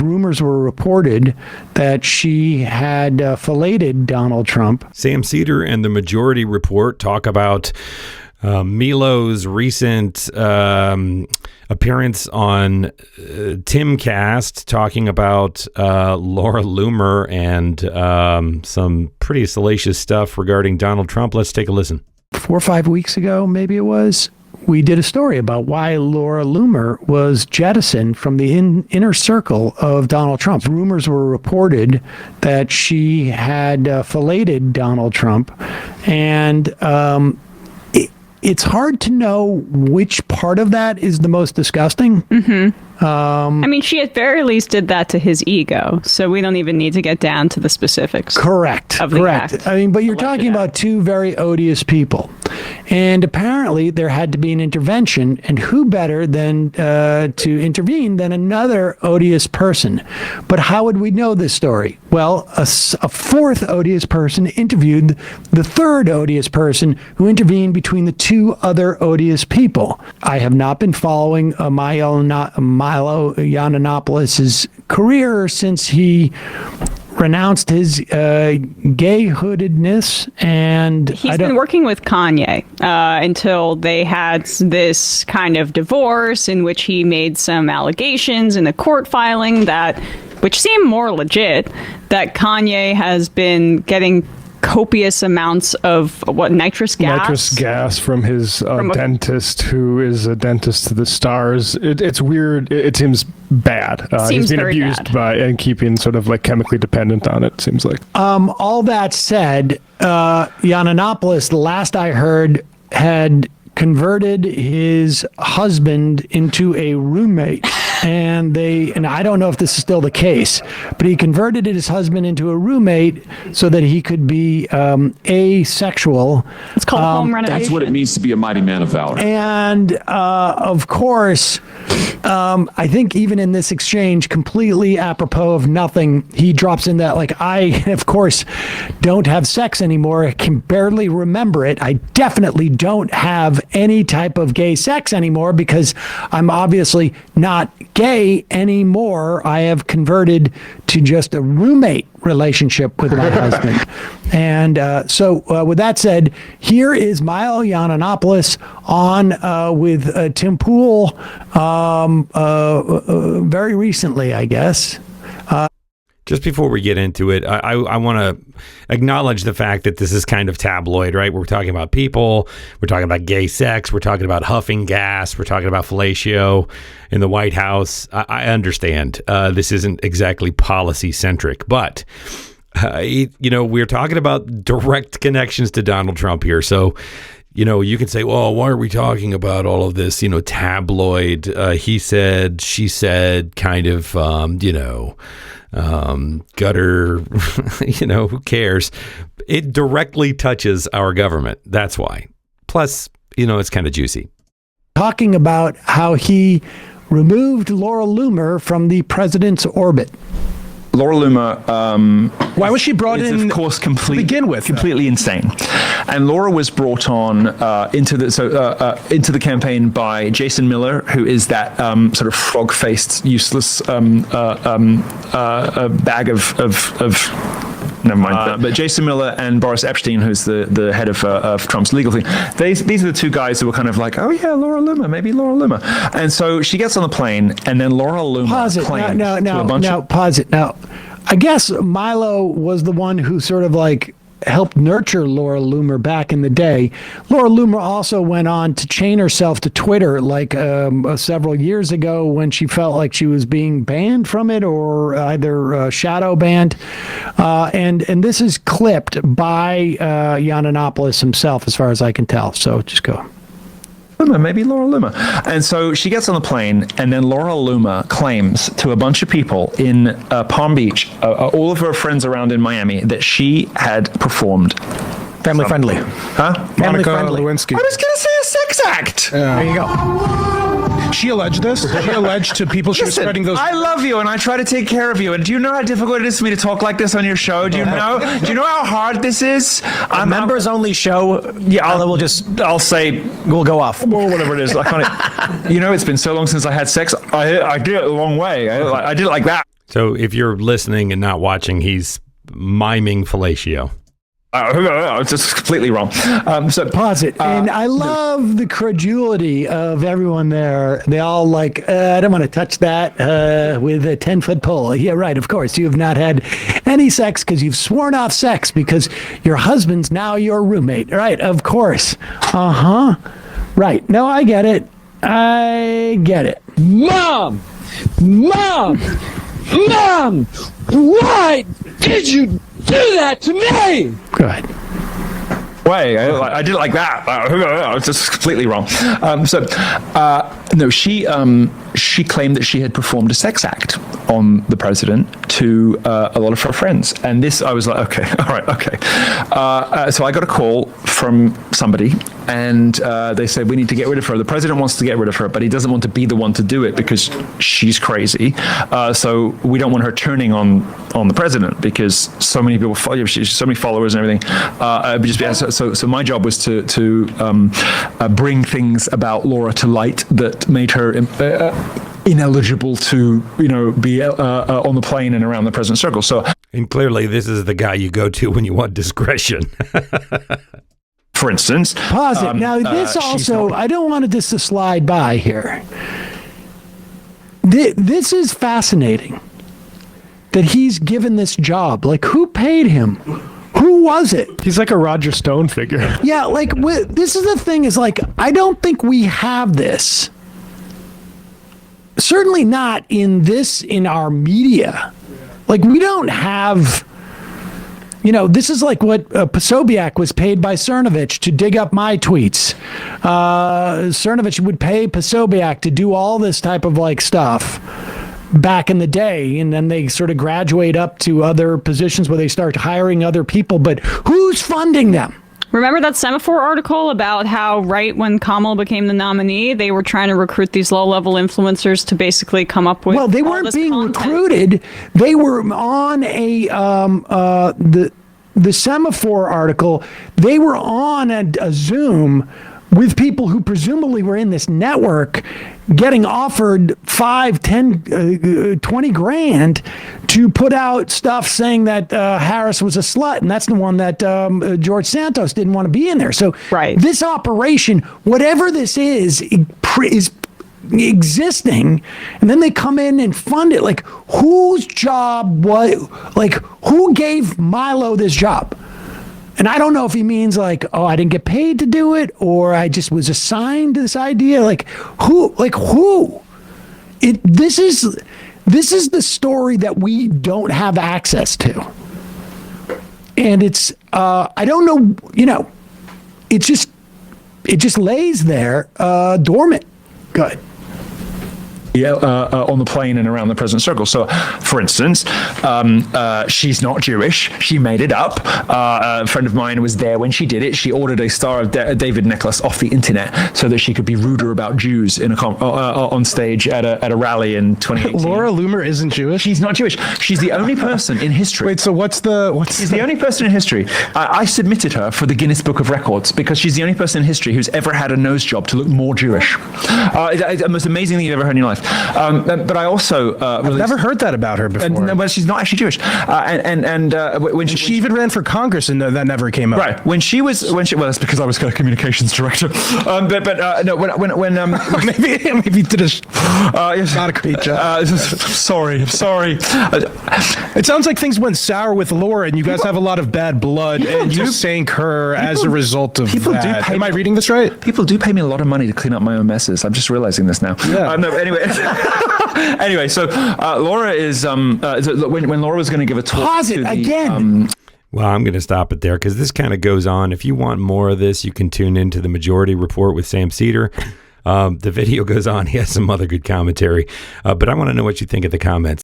rumors were reported that she had filleted Donald Trump. Sam Seder and the Majority Report talk about Milo's recent appearance on Timcast, talking about Laura Loomer and some pretty salacious stuff regarding Donald Trump. Let's take a listen. 4 or 5 weeks ago, maybe it was, we did a story about why Laura Loomer was jettisoned from the inner circle of Donald Trump. Rumors were reported that she had filleted Donald Trump, and it's hard to know which part of that is the most disgusting. Mm-hmm. I mean, she at very least did that to his ego, so we don't even need to get down to the specifics. Correct. Of the act. I mean, but you're talking about two very odious people. And apparently there had to be an intervention, and who better than to intervene than another odious person? But how would we know this story? Well, a fourth odious person interviewed the third odious person who intervened between the two other odious people. I have not been following Milo Yiannopoulos' career since he renounced his gay-hoodedness, and he's been working with Kanye until they had this kind of divorce in which he made some allegations in a court filing which seemed more legit, that Kanye has been getting copious amounts of nitrous gas? Nitrous gas from his dentist, who is a dentist to the stars. It's weird. It seems bad. He's been abused by and keeping sort of like chemically dependent on it, seems like. All that said, Yiannopoulos, the last I heard, had converted his husband into a roommate. And I don't know if this is still the case, but he converted his husband into a roommate so that he could be asexual. It's called home renovation. That's what it means to be a mighty man of valor. And of course, I think even in this exchange, completely apropos of nothing, he drops in that, like, I, of course, don't have sex anymore. I can barely remember it. I definitely don't have any type of gay sex anymore because I'm obviously not gay anymore. I have converted to just a roommate relationship with my husband. And so with that said, here is Milo Yiannopoulos on with Tim Pool very recently, I guess. Just before we get into it, I want to acknowledge the fact that this is kind of tabloid, right? We're talking about people, we're talking about gay sex, we're talking about huffing gas, we're talking about fellatio in the White House. I understand this isn't exactly policy-centric, but we're talking about direct connections to Donald Trump here. So, you can say, well, why are we talking about all of this, tabloid, he said, she said, kind of, gutter, who cares? It directly touches our government. That's why. Plus, it's kind of juicy. Talking about how he removed Laura Loomer from the president's orbit. Laura Loomer, why was she brought in? Of course, to begin with, completely insane. And Laura was brought on into the campaign by Jason Miller, who is that sort of frog-faced, useless bag of never mind. But Jason Miller and Boris Epstein, who's the head of Trump's legal team, these are the two guys who were kind of like, oh yeah, Laura Loomer, maybe Laura Loomer. And so she gets on the plane, and then Laura Loomer claims to a bunch of... Pause it. Now, I guess Milo was the one who sort of like helped nurture Laura Loomer back in the day. Laura Loomer also went on to chain herself to Twitter like several years ago when she felt like she was being banned from it or either shadow banned. And this is clipped by Yiannopoulos himself, as far as I can tell. So just go. Maybe Laura Loomer. And so she gets on the plane, and then Laura Loomer claims to a bunch of people in Palm Beach, all of her friends around in Miami, that she had performed. Family friendly. Huh? Family friendly. Lewinsky. I was going to say a sex act. There you go. She alleged this. She alleged to people she was spreading those. I love you, and I try to take care of you. And do you know how difficult it is for me to talk like this on your show? Do you know? Do you know how hard this is? A members only show. Yeah, I'll say we'll go off. Well, whatever it is. I can't. It's been so long since I had sex. I did it the wrong way. I did it like that. So if you're listening and not watching, he's miming fellatio. It's just completely wrong. So pause it. And I love the credulity of everyone there. They all like, I don't want to touch that with a 10-foot pole. Yeah, right. Of course, you have not had any sex because you've sworn off sex because your husband's now your roommate. Right. Of course. Right. No, I get it. Mom, why did you do that to me? Good. Way, I did it like that. It's just completely wrong. No, she claimed that she had performed a sex act on the president to a lot of her friends, and this I was like, okay, all right, okay. So I got a call from somebody, and they said we need to get rid of her. The president wants to get rid of her, but he doesn't want to be the one to do it because she's crazy. So we don't want her turning on the president because so many people follow. She's so many followers and everything. So my job was to bring things about Laura to light that made her ineligible to be on the plane and around the president's circle. And clearly this is the guy you go to when you want discretion. For instance, pause it. Now this also, I don't want this to slide by here. This is fascinating that he's given this job. Like, who paid him? Who was it? He's like a Roger Stone figure. Yeah, like this is the thing is like, I don't think we have this. Certainly not in our media. Like, we don't have, this is like what Posobiec was paid by Cernovich to dig up my tweets. Cernovich would pay Posobiec to do all this type of like stuff back in the day, and then they sort of graduate up to other positions where they start hiring other people, but who's funding them? Remember that Semaphore article about how right when Kamala became the nominee, they were trying to recruit these low-level influencers to basically come up with they weren't being recruited. They were on the Semaphore article. They were on a Zoom with people who presumably were in this network getting offered 5, 10, 20 grand to put out stuff saying that Harris was a slut. And that's the one that George Santos didn't want to be in there. So this operation, whatever this is existing, and then they come in and fund it. Like, whose job who gave Milo this job? And I don't know if he means like, oh, I didn't get paid to do it, or I just was assigned to this idea. Like, who? This is the story that we don't have access to. And it's, I don't know, it just lays there dormant. Good. On the plane and around the president's circle. So, for instance, she's not Jewish. She made it up. A friend of mine was there when she did it. She ordered a Star of David necklace off the internet so that she could be ruder about Jews on stage at a rally in 2018. Laura Loomer isn't Jewish? She's not Jewish. She's the only person in history. Wait, so what's She's the only person in history. I submitted her for the Guinness Book of Records because she's the only person in history who's ever had a nose job to look more Jewish. It's the most amazing thing you've ever heard in your life. But I also I've never heard that about her before. Well, she's not actually Jewish. When she even ran for Congress, and that never came up. Right. When she well, that's because I was a communications director. When maybe did not a great job. I'm sorry. It sounds like things went sour with Laura, and you guys have a lot of bad blood, and you sank her as a result of that. Am I reading this right? People do pay me a lot of money to clean up my own messes. I'm just realizing this now. Yeah. No, anyway, so Laura is when Laura was going to give a talk. Pause it again. Well, I'm going to stop it there because this kind of goes on. If you want more of this, you can tune into the Majority Report with Sam Seder. The video goes on. He has some other good commentary, but I want to know what you think of the comments.